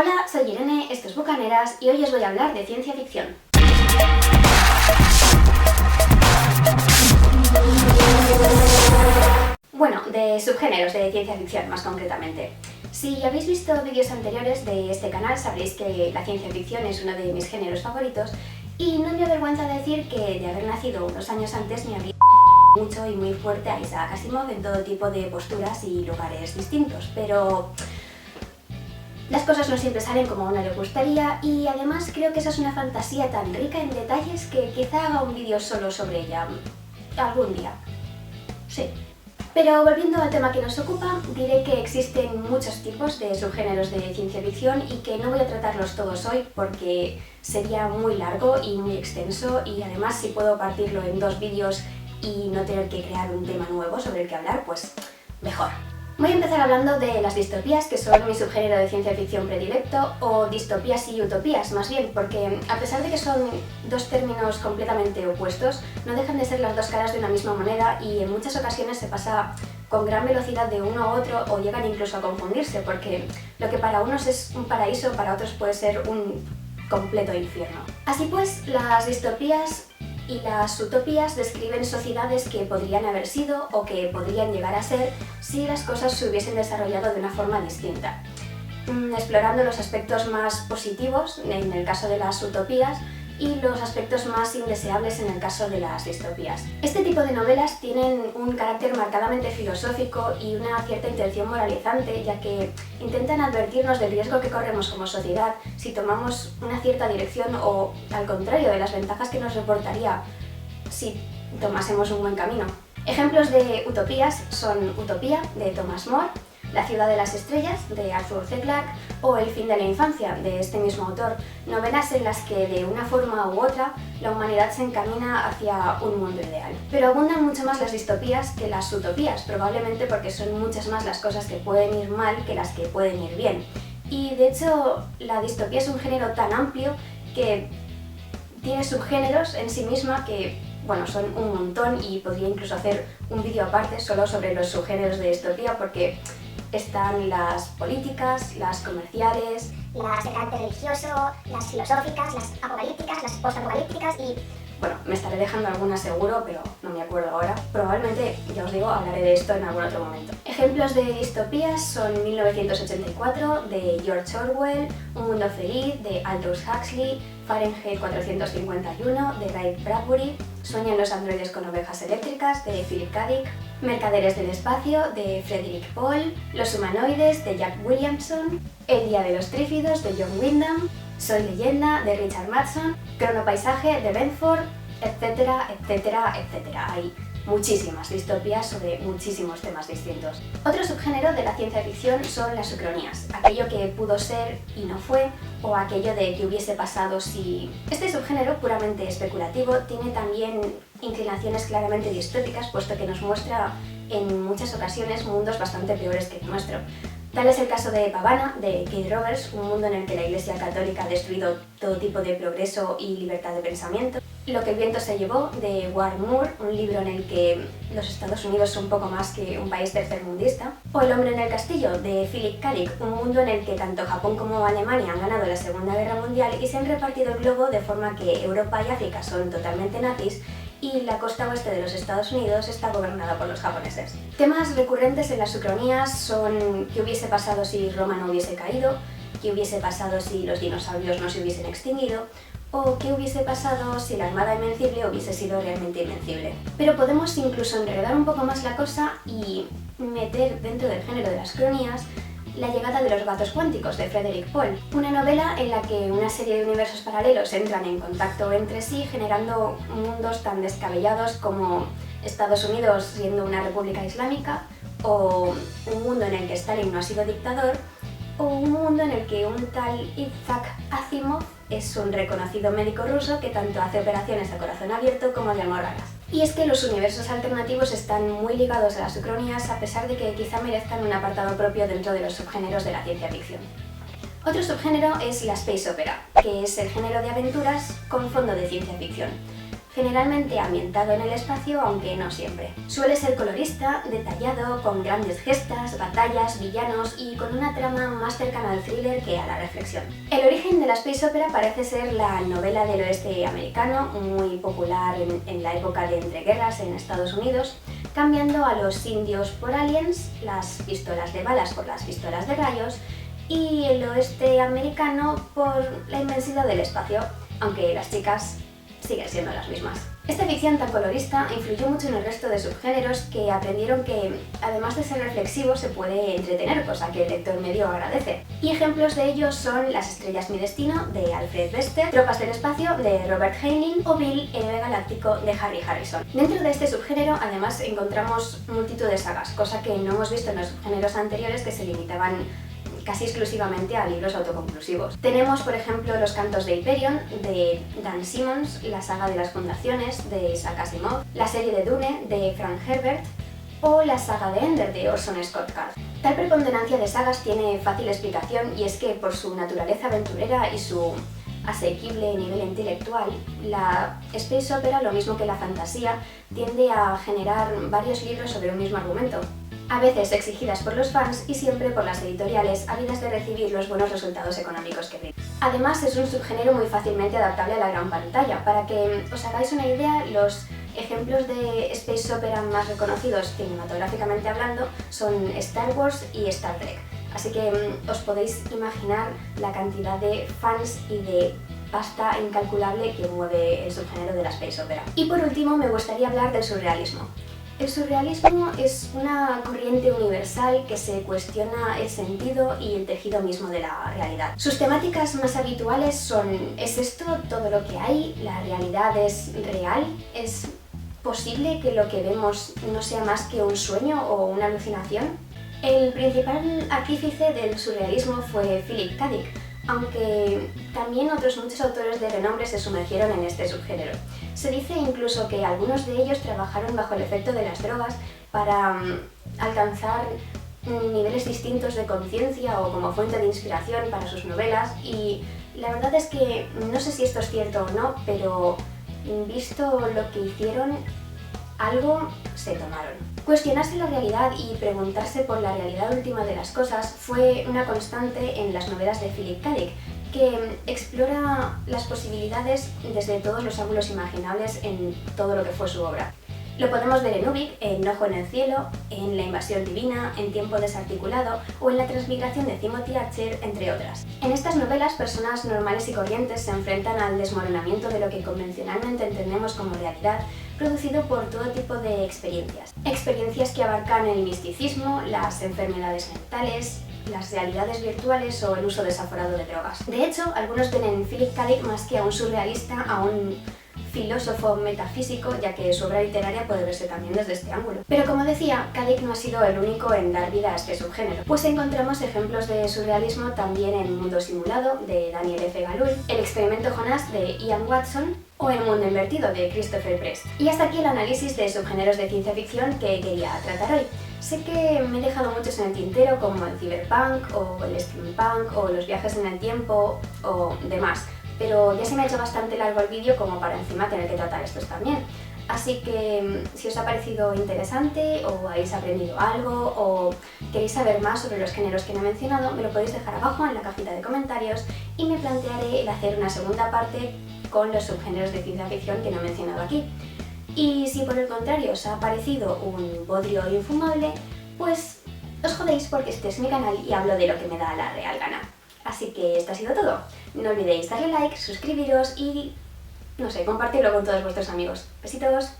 Hola, soy Irene, esto es Bucaneras y hoy os voy a hablar de ciencia ficción. Bueno, de subgéneros de ciencia ficción más concretamente. Si habéis visto vídeos anteriores de este canal sabréis que la ciencia ficción es uno de mis géneros favoritos y no me avergüenza decir que de haber nacido unos años antes me habría mucho y muy fuerte a Isaac Asimov en todo tipo de posturas y lugares distintos, pero las cosas no siempre salen como a uno le gustaría y además creo que esa es una fantasía tan rica en detalles que quizá haga un vídeo solo sobre ella algún día. Sí. Pero volviendo al tema que nos ocupa, diré que existen muchos tipos de subgéneros de ciencia ficción y que no voy a tratarlos todos hoy porque sería muy largo y muy extenso y además si puedo partirlo en 2 vídeos y no tener que crear un tema nuevo sobre el que hablar, pues mejor. Voy a empezar hablando de las distopías, que son mi subgénero de ciencia ficción predilecto, o distopías y utopías más bien, porque a pesar de que son dos términos completamente opuestos, no dejan de ser las dos caras de una misma moneda y en muchas ocasiones se pasa con gran velocidad de uno a otro o llegan incluso a confundirse, porque lo que para unos es un paraíso, para otros puede ser un completo infierno. Así pues, las distopías y las utopías describen sociedades que podrían haber sido o que podrían llegar a ser si las cosas se hubiesen desarrollado de una forma distinta, explorando los aspectos más positivos en el caso de las utopías y los aspectos más indeseables en el caso de las distopías. Este tipo de novelas tienen un carácter marcadamente filosófico y una cierta intención moralizante, ya que intentan advertirnos del riesgo que corremos como sociedad si tomamos una cierta dirección o, al contrario, de las ventajas que nos reportaría si tomásemos un buen camino. Ejemplos de utopías son Utopía, de Thomas More, La ciudad de las estrellas, de Arthur C. Clarke, o El fin de la infancia, de este mismo autor, novelas en las que de una forma u otra la humanidad se encamina hacia un mundo ideal. Pero abundan mucho más las distopías que las utopías, probablemente porque son muchas más las cosas que pueden ir mal que las que pueden ir bien. Y de hecho, la distopía es un género tan amplio que tiene subgéneros en sí misma que, bueno, son un montón y podría incluso hacer un vídeo aparte solo sobre los subgéneros de distopía porque están las políticas, las comerciales, las de carácter religioso, las filosóficas, las apocalípticas, las postapocalípticas y... bueno, me estaré dejando alguna seguro, pero no me acuerdo ahora. Probablemente, ya os digo, hablaré de esto en algún otro momento. Ejemplos de distopías son 1984, de George Orwell, Un mundo feliz, de Aldous Huxley, Fahrenheit 451, de Ray Bradbury, Sueñan los androides con ovejas eléctricas, de Philip K. Dick, Mercaderes del espacio, de Frederick Paul, Los humanoides, de Jack Williamson, El día de los trífidos, de John Wyndham, Soy leyenda, de Richard Matheson, Cronopaisaje, de Benford, etcétera, etcétera, etcétera. Hay muchísimas distopías sobre muchísimos temas distintos. Otro subgénero de la ciencia ficción son las ucronías, aquello que pudo ser y no fue, o aquello de que hubiese pasado si... Este subgénero, puramente especulativo, tiene también inclinaciones claramente distópicas, puesto que nos muestra en muchas ocasiones mundos bastante peores que el nuestro. Tal es el caso de Pavana, de Kate Roberts, un mundo en el que la Iglesia Católica ha destruido todo tipo de progreso y libertad de pensamiento. Lo que el viento se llevó, de Ward Moore, un libro en el que los Estados Unidos son un poco más que un país tercermundista. O El hombre en el castillo, de Philip K. Dick, un mundo en el que tanto Japón como Alemania han ganado la Segunda Guerra Mundial y se han repartido el globo de forma que Europa y África son totalmente nazis y la costa oeste de los Estados Unidos está gobernada por los japoneses. Temas recurrentes en las ucronías son qué hubiese pasado si Roma no hubiese caído, qué hubiese pasado si los dinosaurios no se hubiesen extinguido, o qué hubiese pasado si la Armada Invencible hubiese sido realmente invencible. Pero podemos incluso enredar un poco más la cosa y meter dentro del género de las cronías La llegada de los gatos cuánticos, de Frederick Paul, una novela en la que una serie de universos paralelos entran en contacto entre sí, generando mundos tan descabellados como Estados Unidos siendo una república islámica, o un mundo en el que Stalin no ha sido dictador, o un mundo en el que un tal Isaac Asimov es un reconocido médico ruso que tanto hace operaciones a corazón abierto como de almorranas. Y es que los universos alternativos están muy ligados a las ucronías, a pesar de que quizá merezcan un apartado propio dentro de los subgéneros de la ciencia ficción. Otro subgénero es la space opera, que es el género de aventuras con fondo de ciencia ficción. generalmente ambientado en el espacio, aunque no siempre. Suele ser colorista, detallado, con grandes gestas, batallas, villanos y con una trama más cercana al thriller que a la reflexión. El origen de la space opera parece ser la novela del oeste americano, muy popular en la época de entreguerras en Estados Unidos, cambiando a los indios por aliens, las pistolas de balas por las pistolas de rayos y el oeste americano por la inmensidad del espacio, aunque las chicas siguen siendo las mismas. Esta ficción tan colorista influyó mucho en el resto de subgéneros que aprendieron que, además de ser reflexivo, se puede entretener, cosa que el lector medio agradece. Y ejemplos de ellos son Las estrellas mi destino, de Alfred Bester, Tropas del espacio, de Robert Heinlein, o Bill, el héroe galáctico, de Harry Harrison. Dentro de este subgénero, además, encontramos multitud de sagas, cosa que no hemos visto en los subgéneros anteriores, que se limitaban casi exclusivamente a libros autoconclusivos. Tenemos, por ejemplo, Los cantos de Hyperion, de Dan Simmons, la saga de las fundaciones, de Isaac Asimov, la serie de Dune, de Frank Herbert, o la saga de Ender, de Orson Scott Card. Tal preponderancia de sagas tiene fácil explicación, y es que por su naturaleza aventurera y su asequible nivel intelectual, la space opera, lo mismo que la fantasía, tiende a generar varios libros sobre un mismo argumento, a veces exigidas por los fans y siempre por las editoriales, ávidas de recibir los buenos resultados económicos que brindan. Además, es un subgénero muy fácilmente adaptable a la gran pantalla. Para que os hagáis una idea, los ejemplos de space opera más reconocidos cinematográficamente hablando son Star Wars y Star Trek. Así que os podéis imaginar la cantidad de fans y de pasta incalculable que mueve el subgénero de la space opera. Y por último, me gustaría hablar del surrealismo. El surrealismo es una corriente universal que se cuestiona el sentido y el tejido mismo de la realidad. Sus temáticas más habituales son: ¿es esto todo lo que hay? ¿La realidad es real? ¿Es posible que lo que vemos no sea más que un sueño o una alucinación? El principal artífice del surrealismo fue Philip K. Dick, aunque también otros muchos autores de renombre se sumergieron en este subgénero. Se dice incluso que algunos de ellos trabajaron bajo el efecto de las drogas para alcanzar niveles distintos de conciencia o como fuente de inspiración para sus novelas, y la verdad es que no sé si esto es cierto o no, pero visto lo que hicieron, algo se tomaron. Cuestionarse la realidad y preguntarse por la realidad última de las cosas fue una constante en las novelas de Philip K. Dick, que explora las posibilidades desde todos los ángulos imaginables en todo lo que fue su obra. Lo podemos ver en Ubik, en Ojo en el cielo, en La invasión divina, en Tiempo desarticulado o en La transmigración de Timothy Archer, entre otras. En estas novelas, personas normales y corrientes se enfrentan al desmoronamiento de lo que convencionalmente entendemos como realidad, producido por todo tipo de experiencias. Experiencias que abarcan el misticismo, las enfermedades mentales, las realidades virtuales o el uso desaforado de drogas. De hecho, algunos ven en Philip K. Dick más que a un surrealista, a un filósofo metafísico, ya que su obra literaria puede verse también desde este ángulo. Pero como decía, K. Dick no ha sido el único en dar vida a este subgénero, pues encontramos ejemplos de surrealismo también en Mundo simulado, de Daniel F. Galuy, El experimento Jonás, de Ian Watson, o El mundo invertido, de Christopher Prest. Y hasta aquí el análisis de subgéneros de ciencia ficción que quería tratar hoy. Sé que me he dejado muchos en el tintero, como el cyberpunk, o el steampunk, o los viajes en el tiempo, o demás, pero ya se me ha hecho bastante largo el vídeo como para encima tener que tratar estos también. Así que si os ha parecido interesante, o habéis aprendido algo, o queréis saber más sobre los géneros que no he mencionado, me lo podéis dejar abajo en la cajita de comentarios y me plantearé el hacer una segunda parte con los subgéneros de ciencia ficción que no he mencionado aquí. Y si por el contrario os ha parecido un bodrio infumable, pues os jodéis, porque este es mi canal y hablo de lo que me da la real gana. Así que esto ha sido todo. No olvidéis darle like, suscribiros y, no sé, compartirlo con todos vuestros amigos. Besitos.